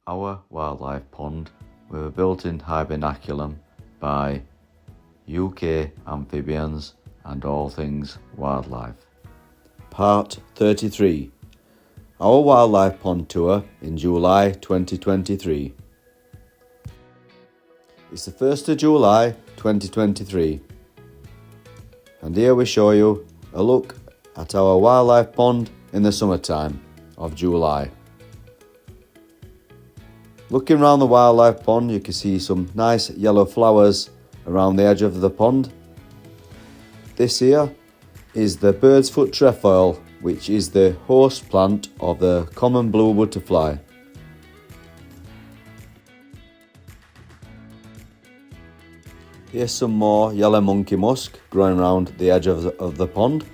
Our wildlife pond were built in Hibernaculum by UK Amphibians and all things wildlife. Part 33. Our wildlife pond tour in July 2023. It's the 1st of July 2023 and here we show you a look at our wildlife pond in the summertime of July. Looking around the wildlife pond, you can see some nice yellow flowers around the edge of the pond. This here is the bird's foot trefoil, which is the host plant of the common blue butterfly. Here's some more yellow monkey musk growing around the edge of the pond.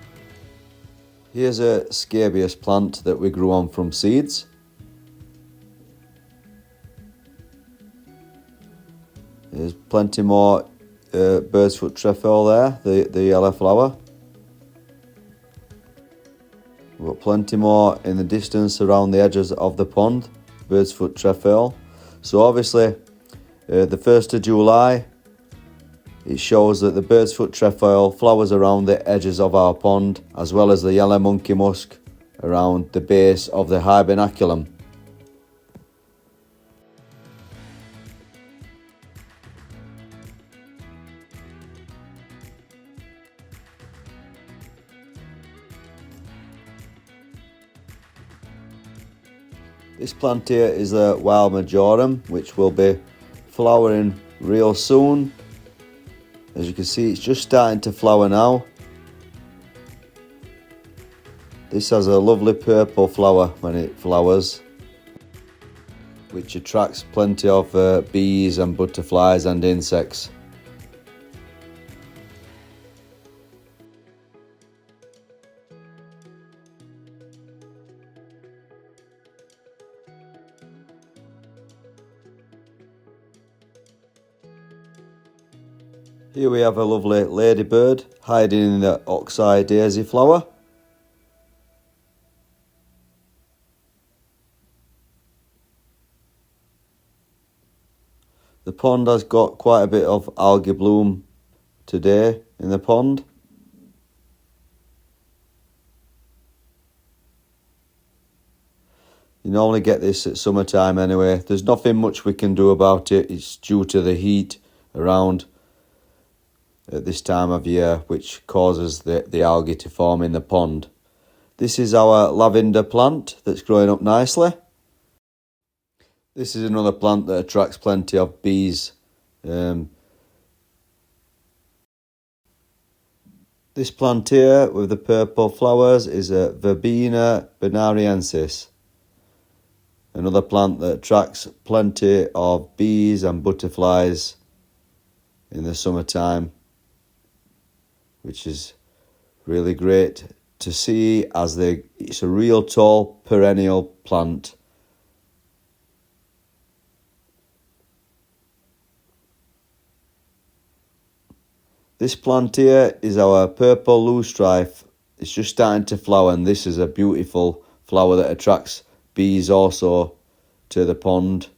Here's a scabious plant that we grew on from seeds. There's plenty more bird's foot trefoil there, the yellow flower. We've got plenty more in the distance around the edges of the pond, bird's foot trefoil. So obviously, the 1st of July, it shows that the bird's foot trefoil flowers around the edges of our pond, as well as the yellow monkey musk around the base of the Hibernaculum. This plant here is a wild majorum, which will be flowering real soon. As you can see, it's just starting to flower now. This has a lovely purple flower when it flowers, which attracts plenty of bees and butterflies and insects. Here we have a lovely ladybird hiding in the oxeye daisy flower. The pond has got quite a bit of algae bloom today in the pond. You normally get this at summertime anyway. There's nothing much we can do about it. It's due to the heat around at this time of year, which causes the algae to form in the pond. This is our lavender plant that's growing up nicely. This is another plant that attracts plenty of bees. This plant here with the purple flowers is a Verbena bonariensis. Another plant that attracts plenty of bees and butterflies in the summertime, which is really great to see as it's a real tall perennial plant. This plant here is our purple loosestrife. It's just starting to flower, and this is a beautiful flower that attracts bees also to the pond,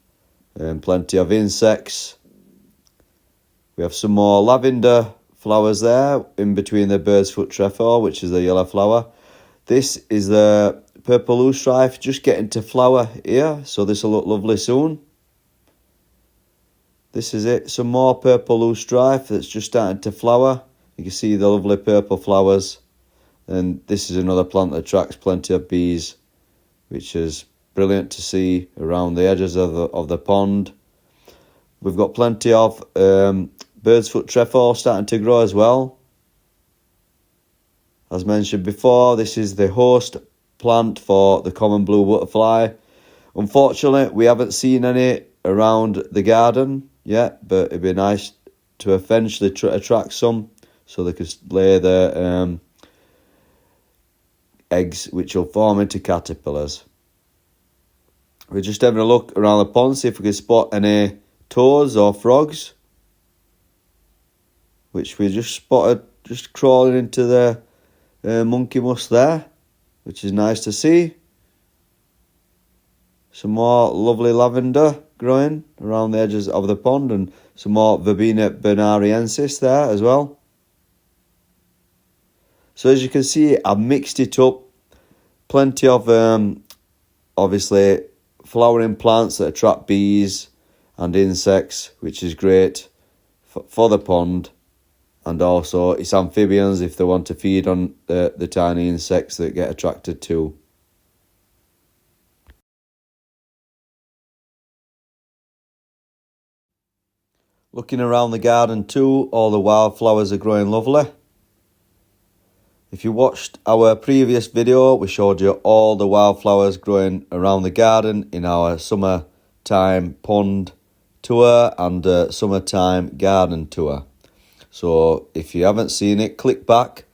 and plenty of insects. We have some more lavender flowers there in between the bird's foot trefoil, which is the yellow flower. This is the purple loosestrife just getting to flower here, so this will look lovely soon. This is it, some more purple loosestrife that's just starting to flower. You can see the lovely purple flowers, and this is another plant that attracts plenty of bees, which is brilliant to see around the edges of the pond. We've got plenty of bird's foot trefoil starting to grow as well. As mentioned before, this is the host plant for the common blue butterfly. Unfortunately, we haven't seen any around the garden yet, but it'd be nice to eventually attract some so they could lay their eggs, which will form into caterpillars. We're just having a look around the pond, see if we can spot any toads or frogs, which we just spotted just crawling into the monkey musk there, which is nice to see. Some more lovely lavender growing around the edges of the pond, and some more Verbena bernariensis there as well. So as you can see, I've mixed it up. Plenty of obviously flowering plants that attract bees and insects, which is great for the pond. And also it's amphibians if they want to feed on the tiny insects that get attracted to. Looking around the garden too, all the wildflowers are growing lovely. If you watched our previous video, we showed you all the wildflowers growing around the garden in our summertime pond tour and summertime garden tour. So if you haven't seen it, click back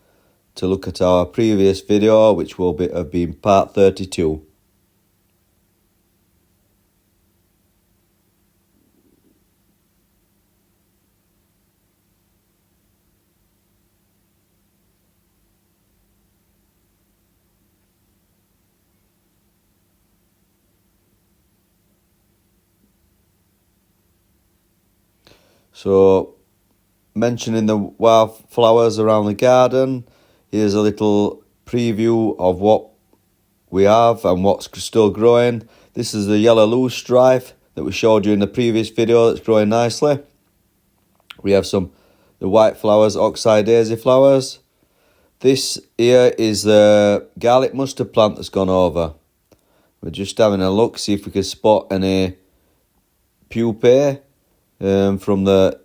to look at our previous video, which will have been part 32. So, mentioning the wildflowers around the garden, here's a little preview of what we have and what's still growing. This is the yellow loosestrife that we showed you in the previous video that's growing nicely. We have the white flowers, oxeye daisy flowers. This here is the garlic mustard plant that's gone over. We're just having a look, see if we can spot any pupae from the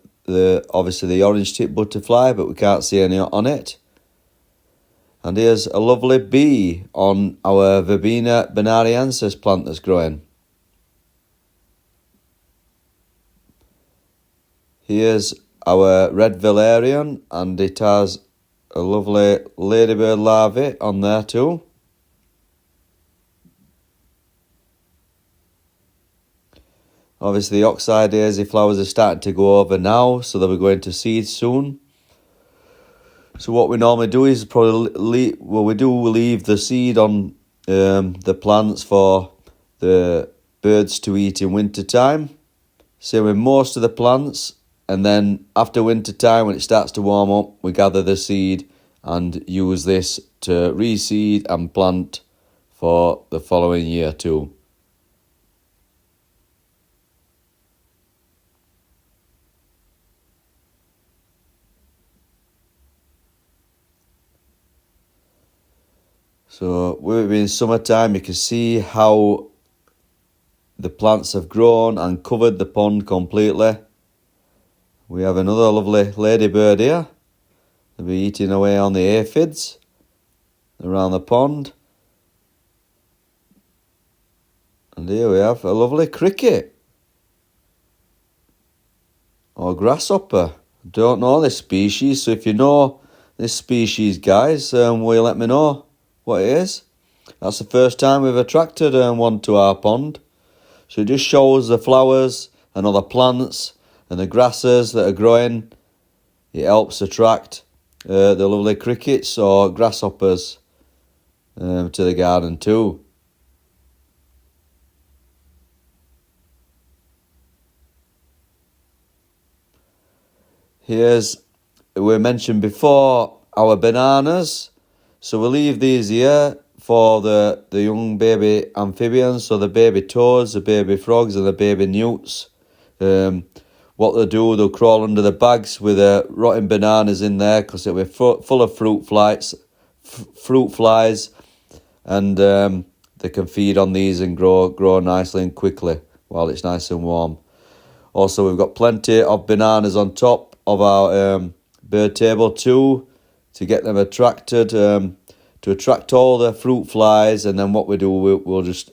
obviously the orange tip butterfly, but we can't see any on it. And here's a lovely bee on our Verbena bernariensis plant that's growing. Here's our red valerian, and it has a lovely ladybird larvae on there too. Obviously the oxeye daisy flowers are starting to go over now, so they'll be going to seed soon. So what we normally do is we leave the seed on the plants for the birds to eat in winter time. Same with most of the plants, and then after winter time, when it starts to warm up, we gather the seed and use this to reseed and plant for the following year too. So with it being summertime, you can see how the plants have grown and covered the pond completely. We have another lovely ladybird here. They'll be eating away on the aphids around the pond. And here we have a lovely cricket. Or grasshopper. Don't know this species, so if you know this species, guys, will you let me know what it is? That's the first time we've attracted one to our pond. So it just shows the flowers and other plants and the grasses that are growing. It helps attract the lovely crickets or grasshoppers to the garden too. We mentioned before our bananas. So we'll leave these here for the young baby amphibians, so the baby toads, the baby frogs and the baby newts. What they'll do, they'll crawl under the bags with rotten bananas in there because it'll be full of fruit flies, and they can feed on these and grow nicely and quickly while it's nice and warm. Also, we've got plenty of bananas on top of our bird table too, to get them attracted, to attract all the fruit flies. And then what we do, we'll just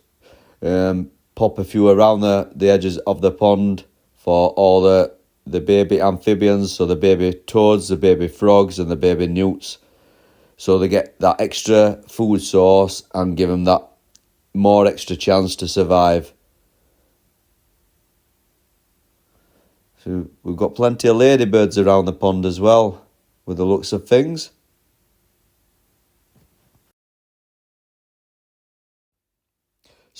pop a few around the edges of the pond for all the baby amphibians, so the baby toads, the baby frogs and the baby newts, so they get that extra food source and give them that more extra chance to survive. So we've got plenty of ladybirds around the pond as well, with the looks of things.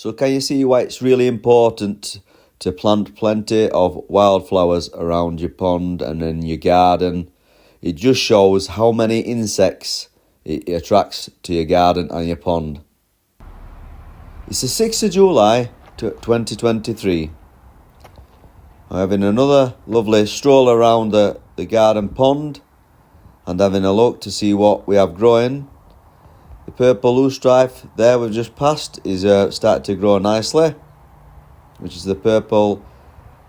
So can you see why it's really important to plant plenty of wildflowers around your pond and in your garden? It just shows how many insects it attracts to your garden and your pond. It's the 6th of July 2023. I'm having another lovely stroll around the garden pond and having a look to see what we have growing. The purple loosestrife there we've just passed is starting to grow nicely, which is the purple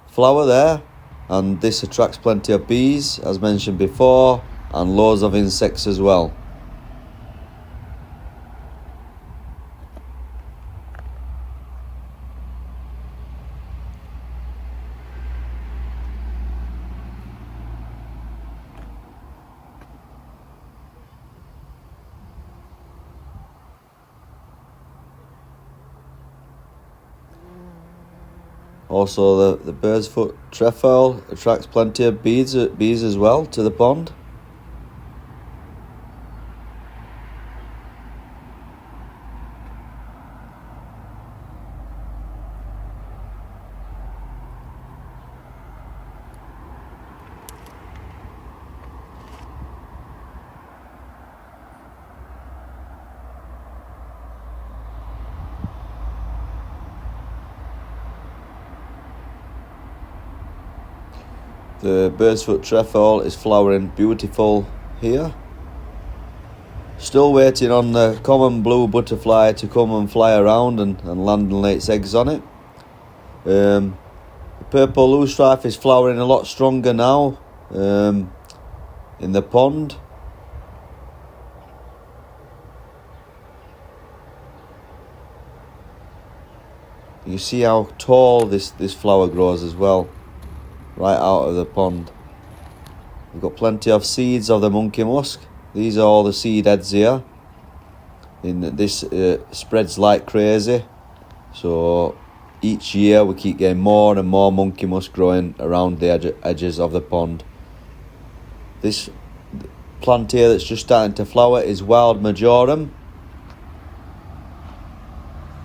flower there, and this attracts plenty of bees as mentioned before and loads of insects as well. Also, the bird's foot trefoil attracts plenty of bees as well to the pond. The bird's foot trefoil is flowering beautiful here. Still waiting on the common blue butterfly to come and fly around and land and lay its eggs on it. The purple loosestrife is flowering a lot stronger now in the pond. You see how tall this flower grows as well, right out of the pond. We've got plenty of seeds of the monkey musk. These are all the seed heads here. This spreads like crazy, so each year we keep getting more and more monkey musk growing around the edges of the pond. This plant here that's just starting to flower is wild marjoram.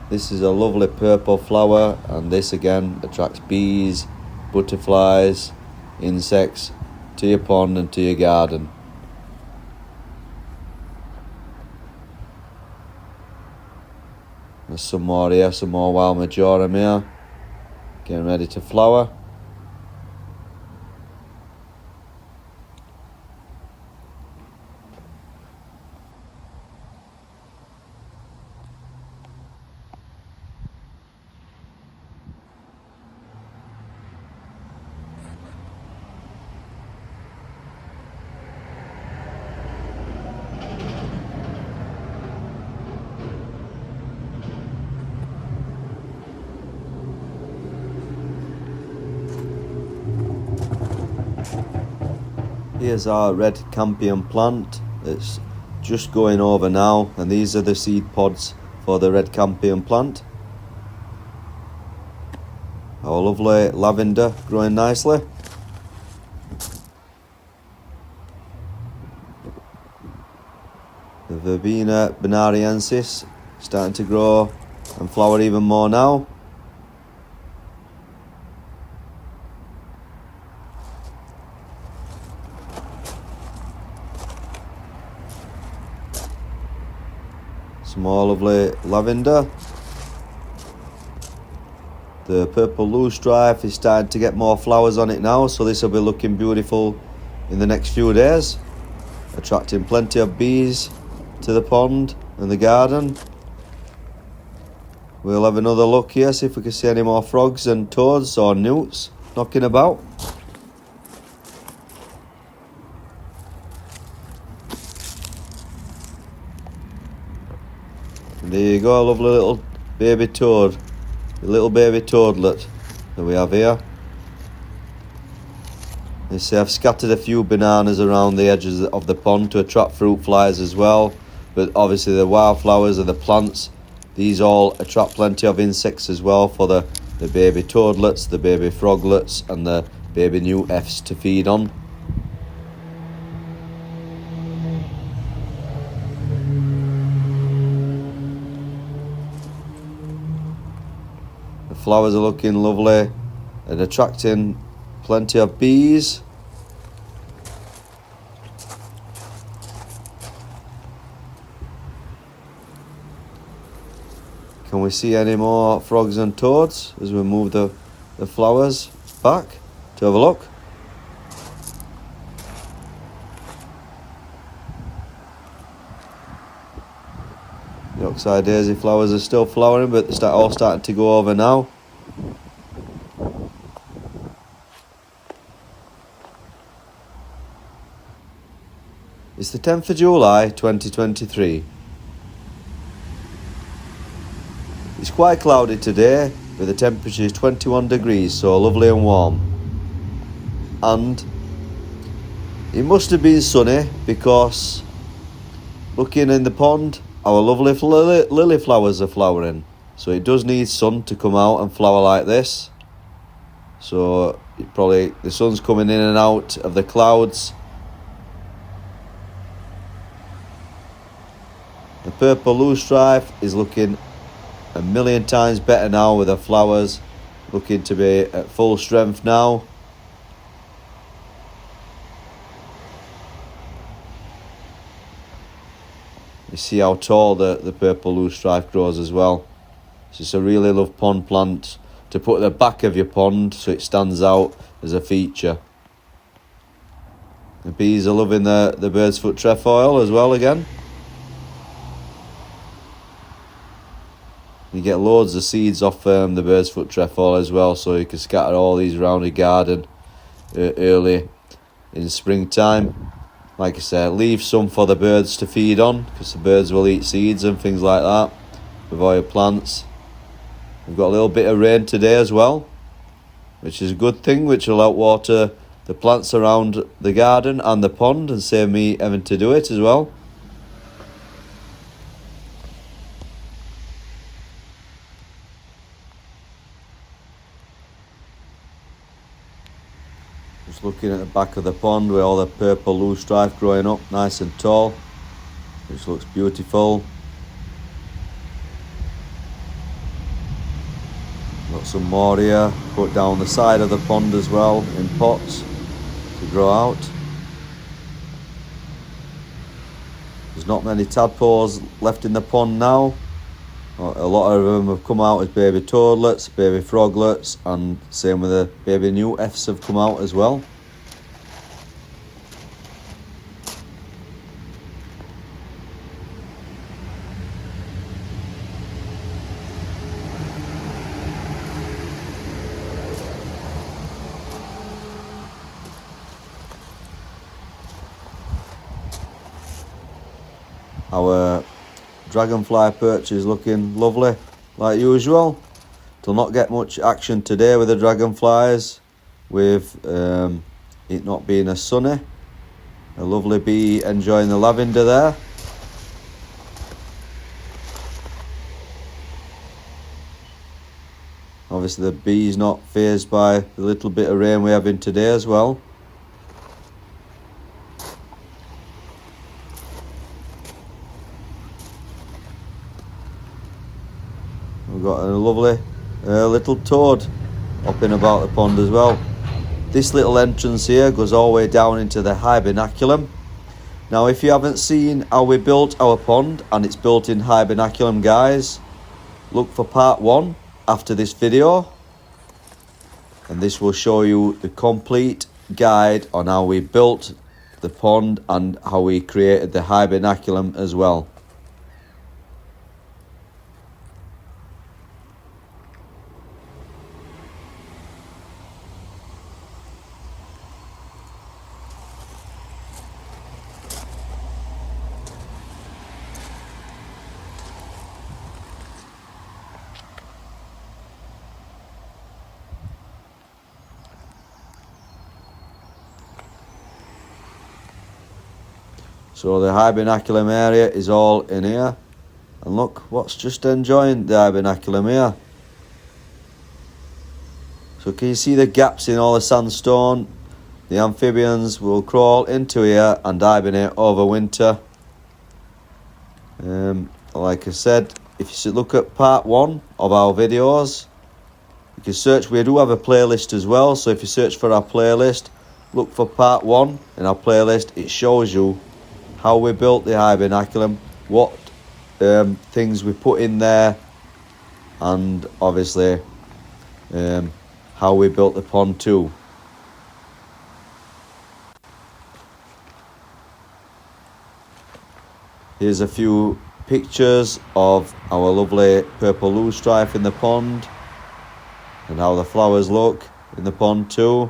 This is a lovely purple flower, and this again attracts bees, butterflies, insects to your pond and to your garden. There's some more here, some more wild marjoram here, getting ready to flower. Here's our red campion plant. It's just going over now, and these are the seed pods for the red campion plant. Our lovely lavender growing nicely. The verbena bonariensis starting to grow and flower even more now. Some more lovely lavender. The purple loosestrife is starting to get more flowers on it now, so this will be looking beautiful in the next few days, attracting plenty of bees to the pond and the garden. We'll have another look here, see if we can see any more frogs and toads or newts knocking about. And there you go, a lovely little baby toad, the little baby toadlet that we have here. You see, I've scattered a few bananas around the edges of the pond to attract fruit flies as well, but obviously the wildflowers and the plants, these all attract plenty of insects as well for the baby toadlets, the baby froglets and the baby newt Fs to feed on. flowers are looking lovely and attracting plenty of bees. Can we see any more frogs and toads as we move the flowers back to have a look? The oxeye daisy flowers are still flowering, but they're all starting to go over now. It's the 10th of July 2023. It's quite cloudy today, but the temperature is 21 degrees, so lovely and warm. And it must have been sunny because looking in the pond, our lovely lily flowers are flowering. So it does need sun to come out and flower like this. So the sun's coming in and out of the clouds. The purple loosestrife is looking a million times better now with the flowers looking to be at full strength now. You see how tall the purple loosestrife grows as well. So it's a really lovely pond plant to put at the back of your pond so it stands out as a feature. The bees are loving the bird's foot trefoil as well again. You get loads of seeds off the bird's foot trefoil as well, so you can scatter all these around your garden early in springtime. Like I said, leave some for the birds to feed on, because the birds will eat seeds and things like that with all your plants. We've got a little bit of rain today as well, which is a good thing, which will help water the plants around the garden and the pond and save me having to do it as well. Just looking at the back of the pond with all the purple loosestrife growing up nice and tall, which looks beautiful. Got some more here put down the side of the pond as well in pots to grow out. There's not many tadpoles left in the pond now. A lot of them have come out as baby toadlets, baby froglets, and same with the baby newts have come out as well. Our dragonfly perch is looking lovely like usual. They'll not get much action today with the dragonflies, with it not being as sunny. A lovely bee enjoying the lavender there. Obviously the bee's not fazed by the little bit of rain we're having today as well. We've got a lovely little toad hopping about the pond as well. This little entrance here goes all the way down into the Hibernaculum. Now if you haven't seen how we built our pond, and it's built in Hibernaculum guys, look for part 1 after this video, and this will show you the complete guide on how we built the pond and how we created the Hibernaculum as well. So the Hibernaculum area is all in here. And look what's just enjoying the Hibernaculum here. So can you see the gaps in all the sandstone? The amphibians will crawl into here and hibernate over winter. Like I said, if you look at part 1 of our videos, You can search, we do have a playlist as well, so if you search for our playlist, look for part 1 in our playlist. It shows you how we built the Hibernaculum, what things we put in there, and obviously how we built the pond too. Here's a few pictures of our lovely purple loosestrife in the pond and how the flowers look in the pond too.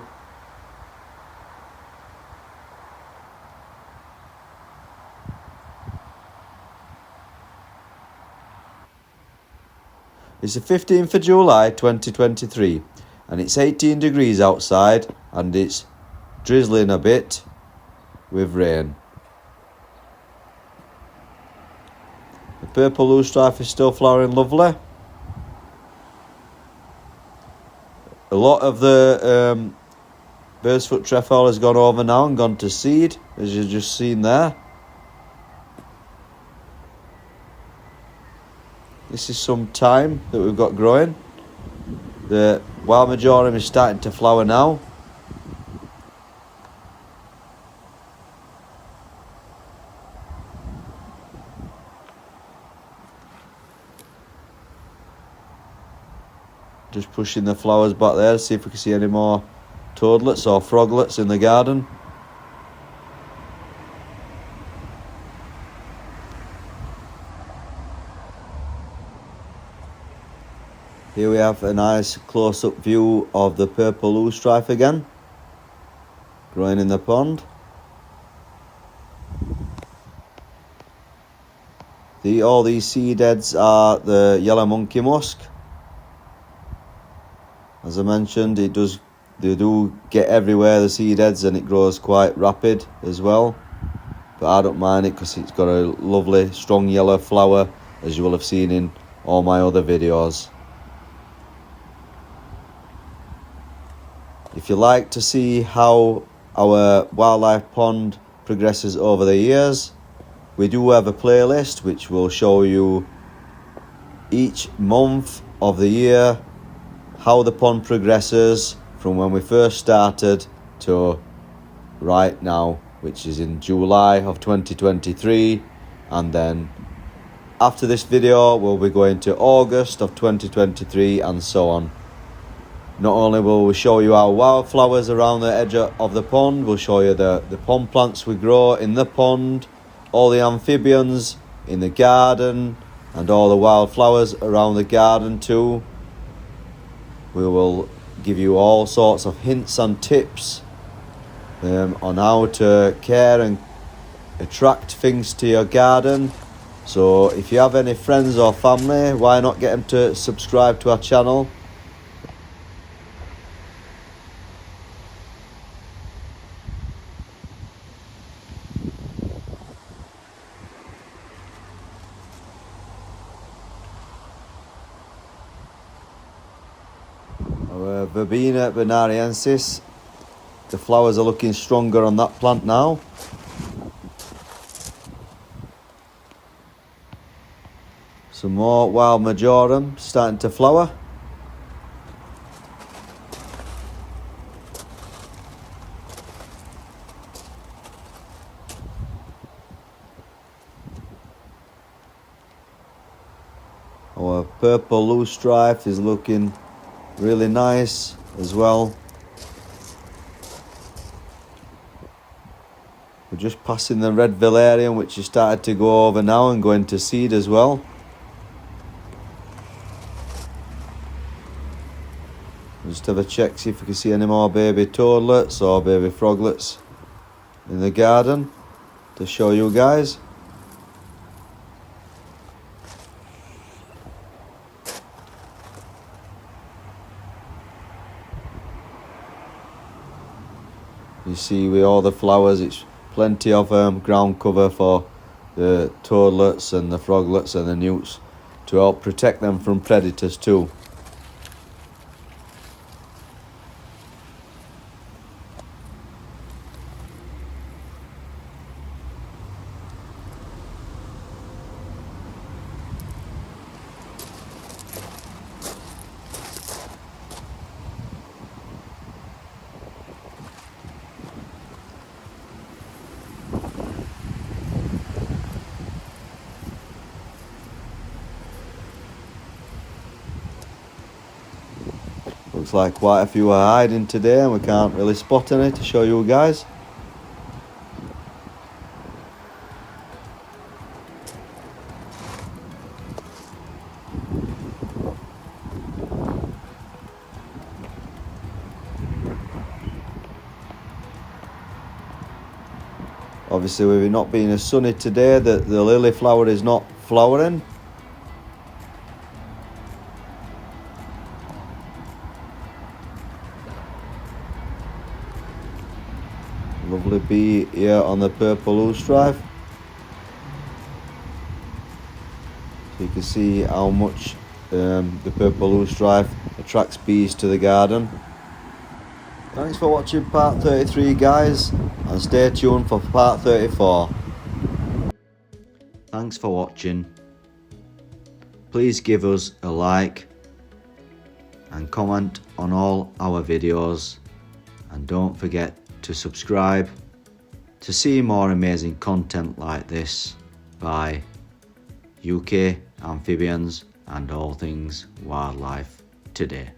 It's the 15th of July 2023 and it's 18 degrees outside and it's drizzling a bit with rain. The purple loosestrife is still flowering lovely. A lot of the bird's foot trefoil has gone over now and gone to seed, as you've just seen there. This is some thyme that we've got growing. The wild majorum is starting to flower now. Just pushing the flowers back there to see if we can see any more toadlets or froglets in the garden. Here we have a nice close-up view of the purple loosestrife again, growing in the pond. All these seed heads are the yellow monkey musk. As I mentioned, they do get everywhere, the seed heads, and it grows quite rapid as well. But I don't mind it because it's got a lovely strong yellow flower, as you will have seen in all my other videos. If you like to see how our wildlife pond progresses over the years, we do have a playlist which will show you each month of the year how the pond progresses from when we first started to right now, which is in July of 2023, and then after this video we'll be going to August of 2023 and so on. Not only will we show you our wildflowers around the edge of the pond, we'll show you the pond plants we grow in the pond, all the amphibians in the garden, and all the wildflowers around the garden too. We will give you all sorts of hints and tips on how to care and attract things to your garden. So if you have any friends or family, why not get them to subscribe to our channel? Our verbena bonariensis, the flowers are looking stronger on that plant now. Some more wild majorum starting to flower. Our purple loosestrife is looking really nice as well. We're just passing the red valerian, which has started to go over now and go into seed as well. Just have a check, see if we can see any more baby toadlets or baby froglets in the garden to show you guys. You see with all the flowers, it's plenty of ground cover for the toadlets and the froglets and the newts to help protect them from predators too. Looks like quite a few are hiding today and we can't really spot any to show you guys. Obviously with it not being as sunny today, the lily flower is not flowering. Lovely bee here on the purple loosestrife. So you can see how much the purple loosestrife attracts bees to the garden. Thanks for watching part 33 guys, and stay tuned for part 34. Thanks for watching. Please give us a like and comment on all our videos, and don't forget to subscribe to see more amazing content like this by UK Amphibians and all things wildlife today.